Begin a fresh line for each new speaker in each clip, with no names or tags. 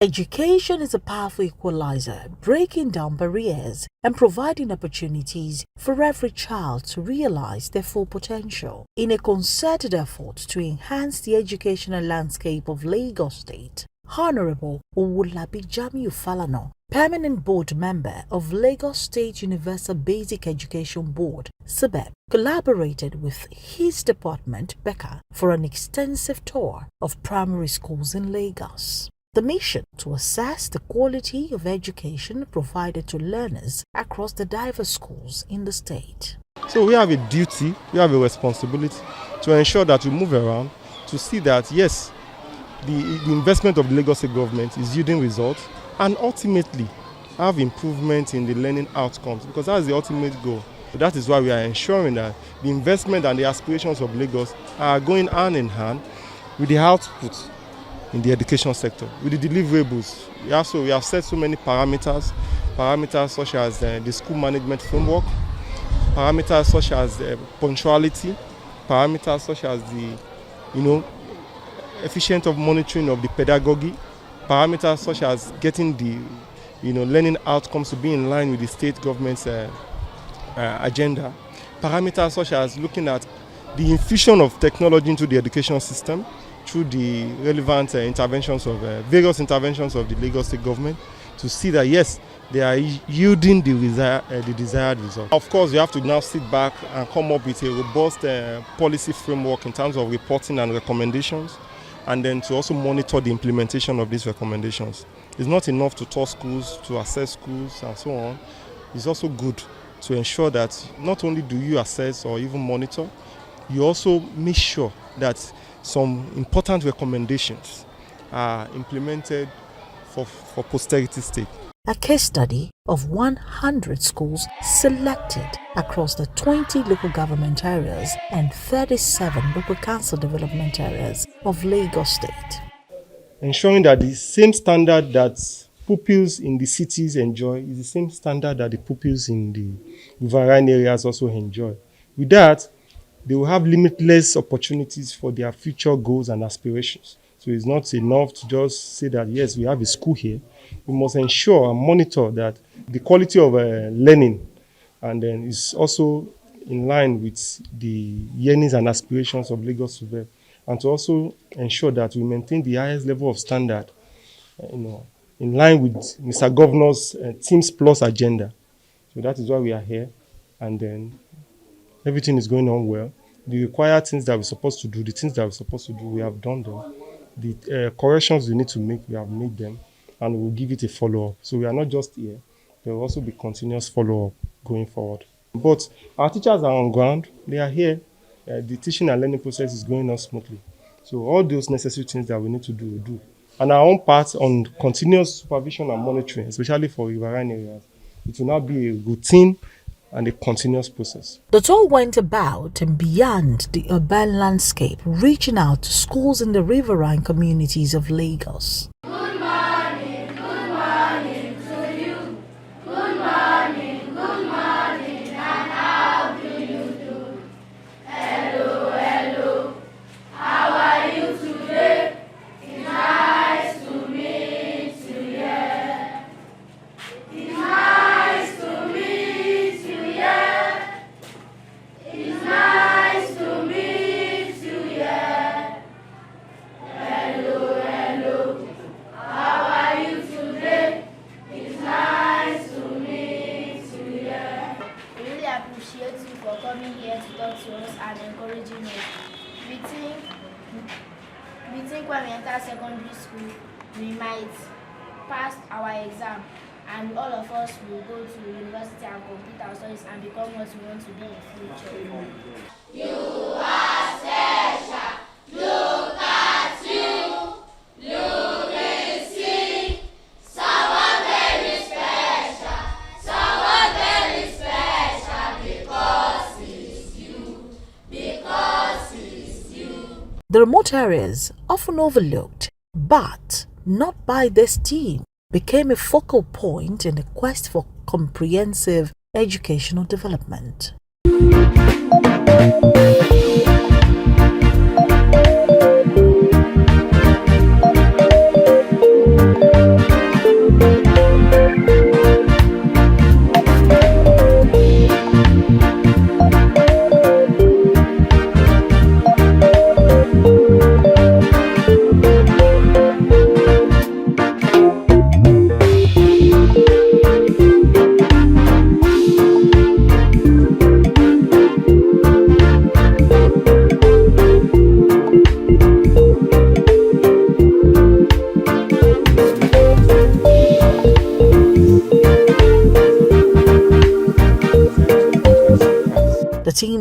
Education is a powerful equalizer, breaking down barriers and providing opportunities for every child to realize their full potential. In a concerted effort to enhance the educational landscape of Lagos State, Honorable Owolabi Falana, Permanent Board Member of Lagos State Universal Basic Education Board, SUBEB, collaborated with his department, BECA, for an extensive tour of primary schools in Lagos. The mission to assess the quality of education provided to learners across the diverse schools in the state.
So we have a duty, we have a responsibility to ensure that we move around to see that, yes, the investment of the Lagos State government is yielding results and ultimately have improvement in the learning outcomes, because that's the ultimate goal. So that is why we are ensuring that the investment and the aspirations of Lagos are going hand in hand with the output in the education sector, with the deliverables. We have set so many parameters such as the school management framework, parameters such as punctuality, parameters such as the efficient of monitoring of the pedagogy, parameters such as getting the learning outcomes to be in line with the state government's agenda, parameters such as looking at the infusion of technology into the education system through the relevant various interventions of the Lagos State government to see that, yes, they are yielding the desired result. Of course, you have to now sit back and come up with a robust policy framework in terms of reporting and recommendations, and then to also monitor the implementation of these recommendations. It's not enough to tour schools, to assess schools, and so on. It's also good to ensure that not only do you assess or even monitor, you also make sure that some important recommendations are implemented for posterity's sake.
A case study of 100 schools selected across the 20 local government areas and 37 local council development areas of Lagos State.
Ensuring that the same standard that pupils in the cities enjoy is the same standard that the pupils in the riverine areas also enjoy. With that, they will have limitless opportunities for their future goals and aspirations. So it's not enough to just say that, yes, we have a school here. We must ensure and monitor that the quality of learning and then is also in line with the yearnings and aspirations of Lagos Suburb, and to also ensure that we maintain the highest level of standard, in line with Mr. Governor's Teams Plus agenda. So that is why we are here, and then everything is going on well. The required things that we're supposed to do, the things that we're supposed to do, we have done them. The corrections we need to make, we have made them, and we'll give it a follow-up. So we are not just here. There will also be continuous follow-up going forward. But our teachers are on ground. They are here. The teaching and learning process is going on smoothly. So all those necessary things that we need to do, we do. And our own part on continuous supervision and monitoring, especially for riverine areas, it will now be a routine and a continuous process.
The tour went about and beyond the urban landscape, reaching out to schools in the riverine communities of Lagos.
Good morning to you. Good morning, and how do you do? Hello, how are you today? It's nice to meet you, yeah. It's nice to meet you, yeah. It's nice to meet you, yeah. Hello, how are you today? It's nice to meet you, yeah.
We really appreciate you for coming here to talk to us and encouraging us. We think when we enter secondary school, we might pass our exam, and all of us will go to university and complete our studies and become what we want to be in future.
You are special. Look at you. You will see someone very special. Someone very special because it's you. Because it's you.
The remote areas, often overlooked, but not by this team, became a focal point in the quest for comprehensive educational development.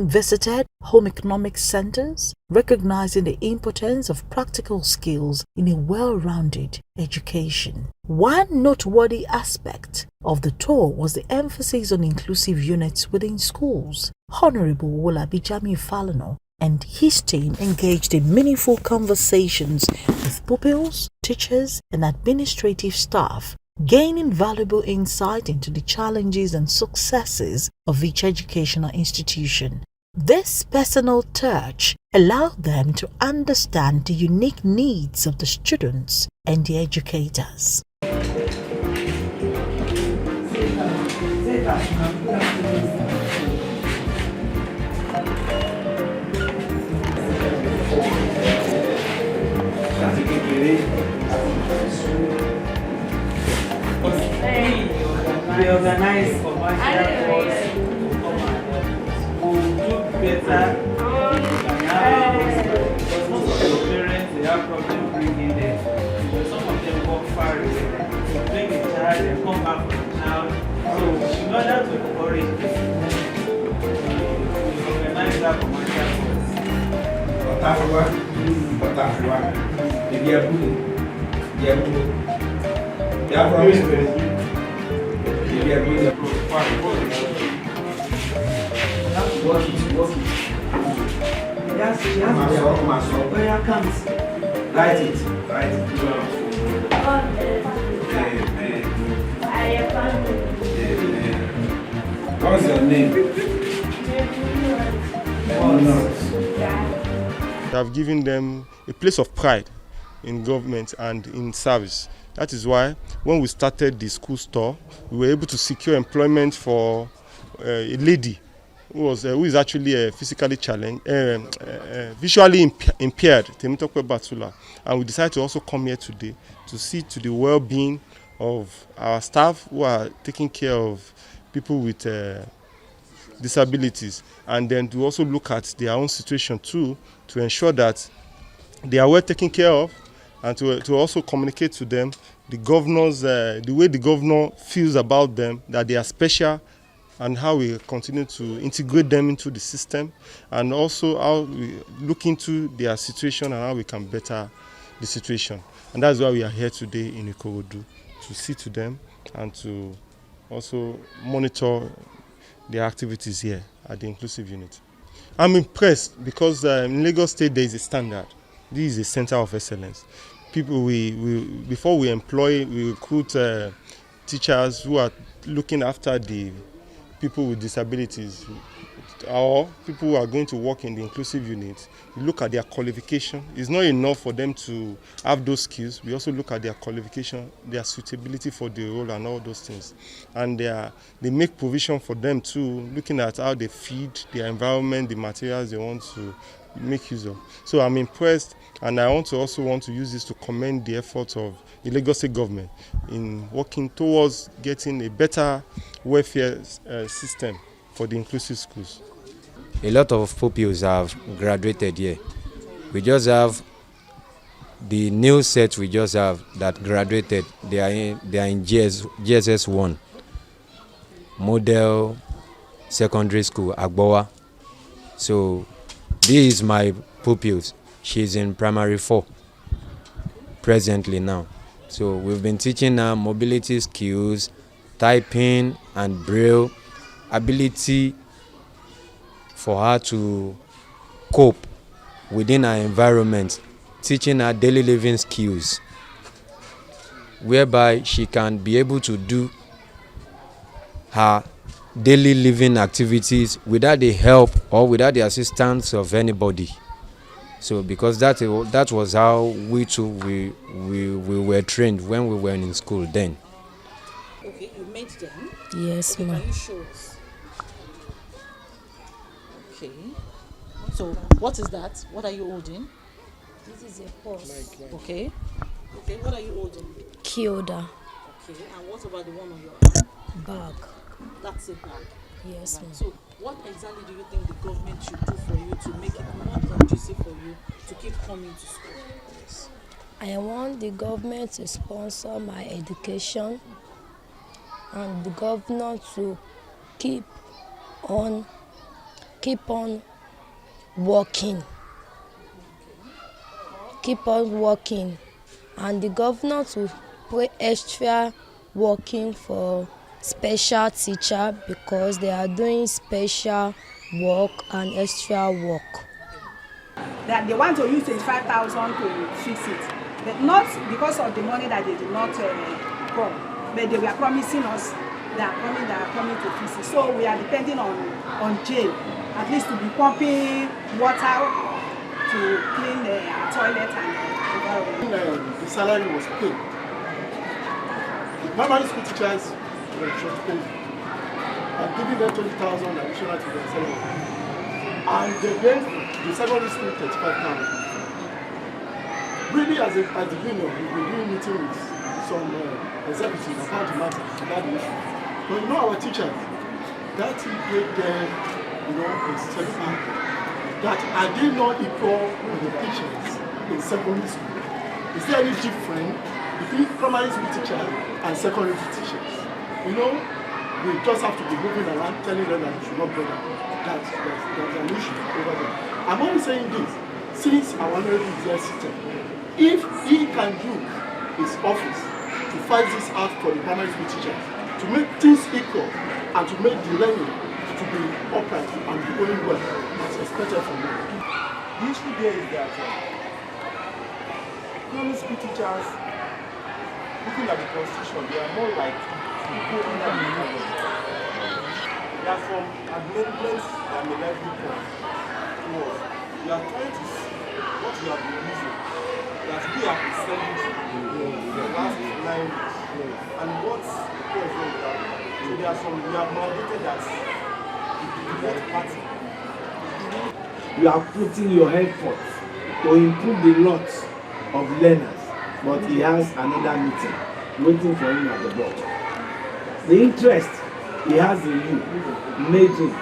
visited home economic centers, recognizing the importance of practical skills in a well-rounded education. One noteworthy aspect of the tour was the emphasis on inclusive units within schools. Honorable Owolabi Falana and his team engaged in meaningful conversations with pupils, teachers, and administrative staff, gaining valuable insight into the challenges and successes of each educational institution. This personal touch allowed them to understand the unique needs of the students and the educators.
We organize commercial course to come and we'll do better because most of the parents they have problem bringing them. But some of them walk far away to bring the child and come back for the child. So in order to encourage them, we organize that commercial course.
Write it. What's your name?
We have given them a place of pride in government and in service. That is why when we started the school store, we were able to secure employment for a lady who is actually physically challenged, visually impaired, Temitope Batula. And we decided to also come here today to see to the well-being of our staff who are taking care of people with disabilities, and then to also look at their own situation too, to ensure that they are well taken care of, and to also communicate to them the governor's the way the governor feels about them, that they are special, and how we continue to integrate them into the system, and also how we look into their situation and how we can better the situation. And that's why we are here today in Ikorodu, to see to them and to also monitor their activities here at the inclusive unit. I'm impressed because in Lagos State there is a standard. This is a center of excellence. People, before we employ, we recruit teachers who are looking after the people with disabilities, or people who are going to work in the inclusive unit. We look at their qualification. It's not enough for them to have those skills. We also look at their qualification, their suitability for the role and all those things. And they make provision for them too, looking at how they feed, their environment, the materials they want to make use of. So I'm impressed, and I also want to use this to commend the efforts of the Lagos State government in working towards getting a better welfare system for the inclusive schools.
A lot of pupils have graduated here. We just have the new set we just have that graduated. They are in GSS 1, Model Secondary School, Agbowa. So this is my pupils. She's in primary 4 presently now. So we've been teaching her mobility skills, typing and braille, ability for her to cope within her environment, teaching her daily living skills, whereby she can be able to do her daily living activities without the help or without the assistance of anybody. So because that was how we were trained when we were in school then.
Okay, you made them?
Yes,
Okay,
ma'am.
can you show us? Okay. So, what is that? What are you holding?
This is a purse.
Okay. Okay, what are you holding?
Kyoda
Okay, and what about the one on your
bag.
That's a bag.
Yes,
Right.
ma'am.
So, what exactly do you think the government should do for you to make it more conducive for you to keep coming to school? Yes.
I want the government to sponsor my education and the governor to keep on keep on working. Keep on working. And the governor to pay extra working for special teacher because they are doing special work and extra work.
That they want to use 25,000 to fix it, but not because of the money that they did not come, but they were promising us they are coming to fix it. So we are depending on jail, at least to be pumping water to clean the toilet and environment.
The salary was paid. The primary school teachers were short paid and giving them 20,000 additional to their salary. And they gave the secondary school 35,000. Really, as the union, we've been doing meeting with some executives about the matter, about the issue. But you know, our teachers, that made them, a setback. That are they not equal with the teachers in secondary school? Is there any difference between primary school teachers and secondary school teachers? We just have to be moving around telling them that they should not bother. That there's an issue over there. I'm only saying this, since our honorable is there system, if he can do his office to fight this out for the primary school teachers, to make things equal and to make the learning to be upright and be going well, as expected from them.
The issue there is that primary school teachers, looking at the constitution, they are more like people under the government. They are from amendments and the livelihood point. We are trying to see what we have been using, that we have been sending to the last 9 years, and what the president has done. So there are some, we have mandated that the party.
You are putting your effort to improve the lot of learners, but he has another meeting waiting for him at the board. The interest he has in you made him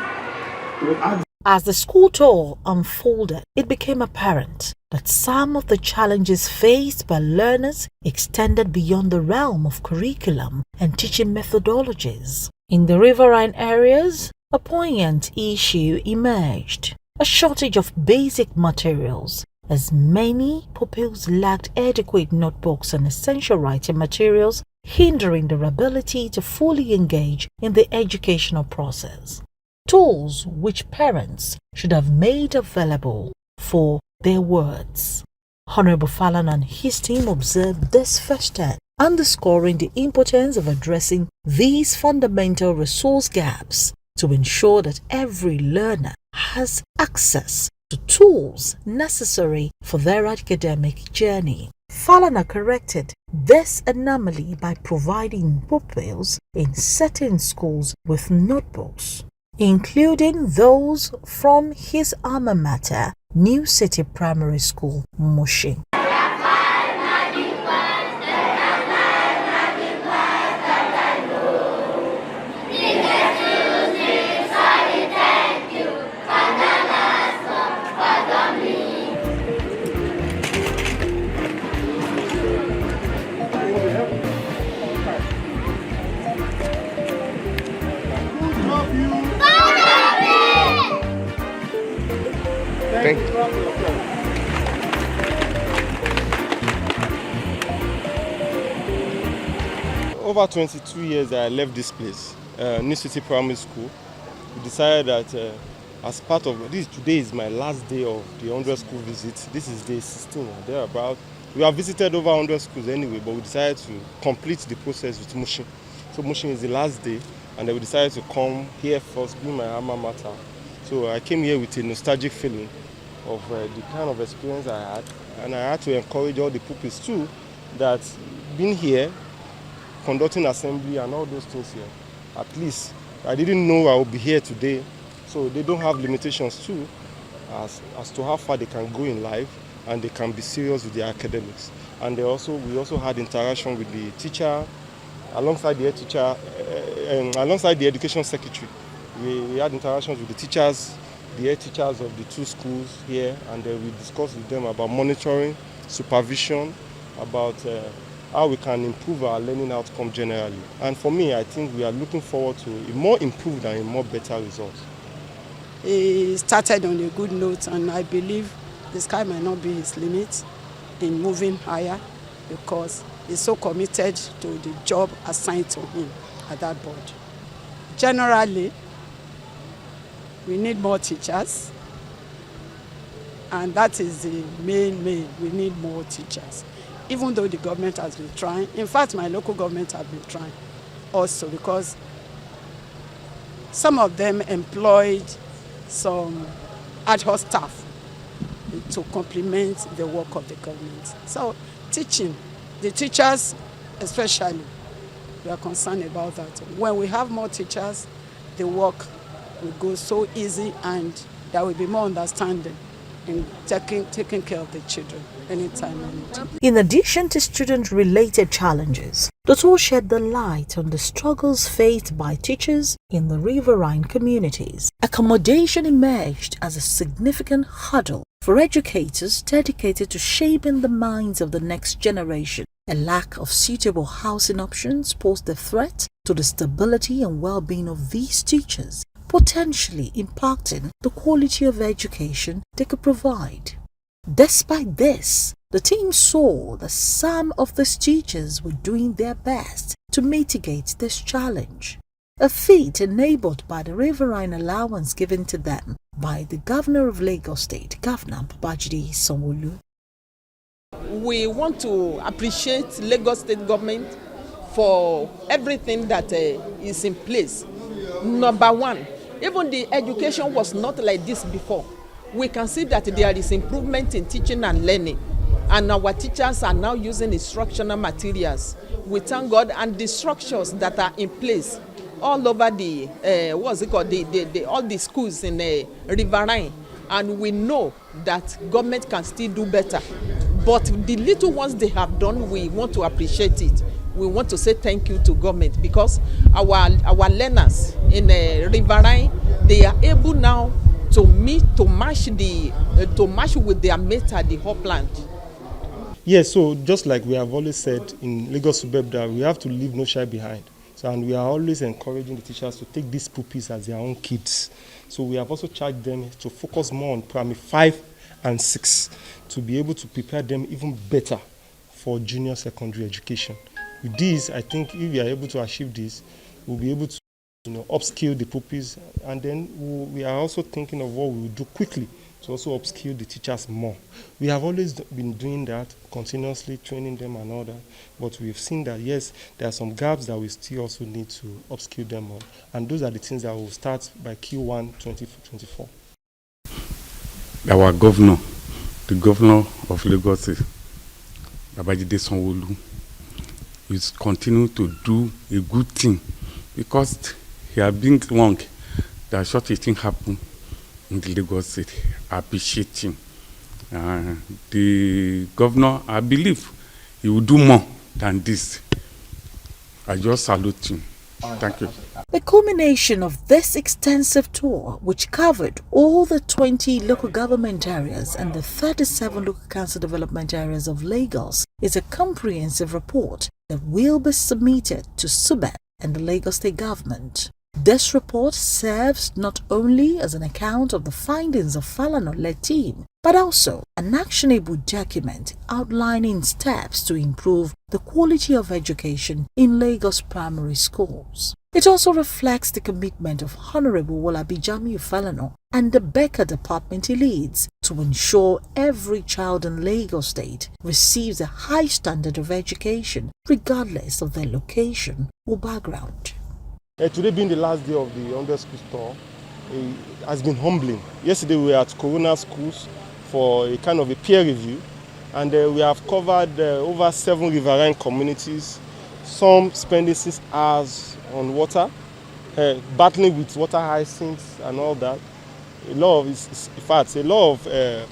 to ask.
As the school tour unfolded, it became apparent that some of the challenges faced by learners extended beyond the realm of curriculum and teaching methodologies. In the riverine areas, a poignant issue emerged: a shortage of basic materials, as many pupils lacked adequate notebooks and essential writing materials, hindering their ability to fully engage in the educational process. Tools which parents should have made available for their words. Honorable Falana and his team observed this firsthand, underscoring the importance of addressing these fundamental resource gaps to ensure that every learner has access to tools necessary for their academic journey. Falana corrected this anomaly by providing pupils in certain schools with notebooks, including those from his alma mater, New City Primary School, Mushin.
Thank you. Over 22 years I left this place, New City Primary School. We decided that as part of this, today is my last day of the 100 school visit. This is day 16 or thereabout. We have visited over 100 schools anyway, but we decided to complete the process with Mushin. So Mushin is the last day, and then we decided to come here first, being my alma mater. So I came here with a nostalgic feeling of the kind of experience I had, and I had to encourage all the pupils too that being here, conducting assembly and all those things here, at least I didn't know I would be here today, so they don't have limitations too as to how far they can go in life, and they can be serious with their academics. And we also had interaction with the teacher, alongside the head teacher, alongside the education secretary. We had interactions with the teachers, the head teachers of the two schools here, and we discussed with them about monitoring, supervision, about how we can improve our learning outcome generally. And for me, I think we are looking forward to a more improved and a more better result.
he started on a good note, and I believe the sky might not be his limit in moving higher because he's so committed to the job assigned to him at that board. Generally, we need more teachers, and that is the main. We need more teachers. Even though the government has been trying, in fact, my local government have been trying also, because some of them employed some ad hoc staff to complement the work of the government. So teaching, the teachers especially, we are concerned about that. When we have more teachers, the work will go so easy, and there will be more understanding in taking care of the children anytime.
In addition to student-related challenges, the tour shed the light on the struggles faced by teachers in the riverine communities. Accommodation emerged as a significant hurdle for educators dedicated to shaping the minds of the next generation. A lack of suitable housing options posed a threat to the stability and well-being of these teachers, potentially impacting the quality of education they could provide. Despite this, the team saw that some of these teachers were doing their best to mitigate this challenge, a feat enabled by the riverine allowance given to them by the Governor of Lagos State, Governor Babajide Sanwo-Olu.
We want to appreciate Lagos State government for everything that is in place. Number one, even the education was not like this before. We can see that there is improvement in teaching and learning, and our teachers are now using instructional materials. We thank God, and the structures that are in place all over the all the schools in Riverine, and we know that government can still do better. But the little ones they have done, we want to appreciate it. We want to say thank you to government, because our learners in Riverine, they are able now to match with their mates at the upland.
Yes, so just like we have always said in Lagos Suburb, that we have to leave no child behind. So, and we are always encouraging the teachers to take these pupils as their own kids. So we have also charged them to focus more on primary 5 and 6 to be able to prepare them even better for junior secondary education. With this, I think if we are able to achieve this, we'll be able to upskill the pupils, and then we are also thinking of what we will do quickly to also upskill the teachers more. We have always been doing that, continuously training them and all that, but we've seen that yes, there are some gaps that we still also need to upskill them on, and those are the things that will start by Q1 2024.
Our governor, the governor of Lagos, Babajide Sanwo-Olu, is continuing to do a good thing, because he has been long that such a thing happen in the Lagos State. I appreciate him. The governor, I believe he will do more than this. I just salute him. Thank you.
The culmination of this extensive tour, which covered all the 20 local government areas and the 37 local council development areas of Lagos, is a comprehensive report that will be submitted to SUBEB and the Lagos State government. This report serves not only as an account of the findings of Falana-led team, but also an actionable document outlining steps to improve the quality of education in Lagos primary schools. It also reflects the commitment of Honorable Owolabi Falana and the Becker department he leads to ensure every child in Lagos State receives a high standard of education, regardless of their location or background.
Today being the last day of the under-school tour, has been humbling. Yesterday we were at Corona schools for a kind of a peer review, and we have covered over 7 riverine communities, some spending 6 hours on water, battling with water hyacinths and all that. A lot of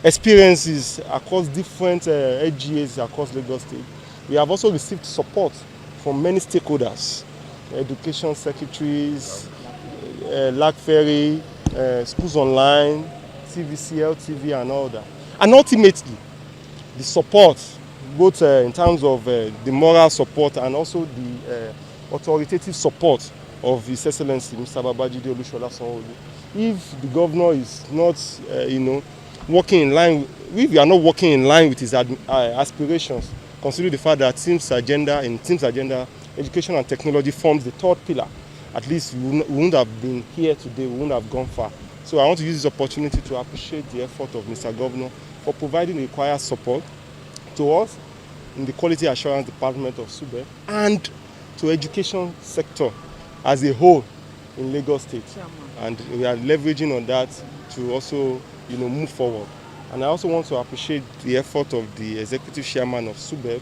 experiences across different HGAs across Lagos State. We have also received support from many stakeholders, education secretaries, LAC Ferry, Schools Online, TVC, LTV and all that. And ultimately, the support, both in terms of the moral support and also the authoritative support of His Excellency Mr. Babajide Sanwo-Olu, if the governor is not, working in line, if we are not working in line with his aspirations, considering the fact that Team's agenda, education and technology forms the third pillar, at least we wouldn't have been here today, we wouldn't have gone far. So I want to use this opportunity to appreciate the effort of Mr. Governor for providing the required support to us in the Quality Assurance Department of SUBEB and to education sector as a whole in Lagos State. And we are leveraging on that to also, move forward. And I also want to appreciate the effort of the executive chairman of SUBEB,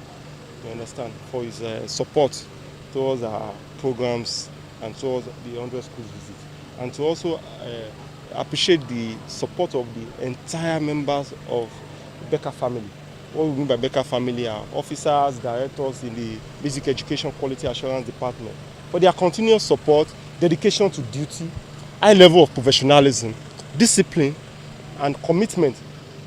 you understand, for his support towards our programs and towards the 100 schools visit. And to also appreciate the support of the entire members of the Becker family. What we mean by Becker family are officers, directors in the Basic Education Quality Assurance Department. For their continuous support, dedication to duty, high level of professionalism, discipline, and commitment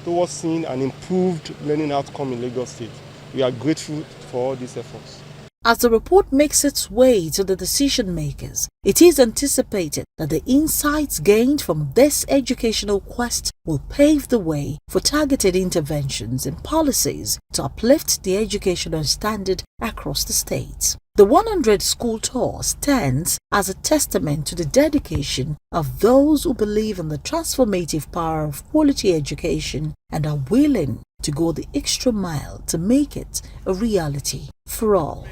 towards seeing an improved learning outcome in Lagos State. We are grateful for all these efforts.
As the report makes its way to the decision makers, it is anticipated that the insights gained from this educational quest will pave the way for targeted interventions and policies to uplift the educational standard across the state. The 100 school tour stands as a testament to the dedication of those who believe in the transformative power of quality education and are willing to go the extra mile to make it a reality for all.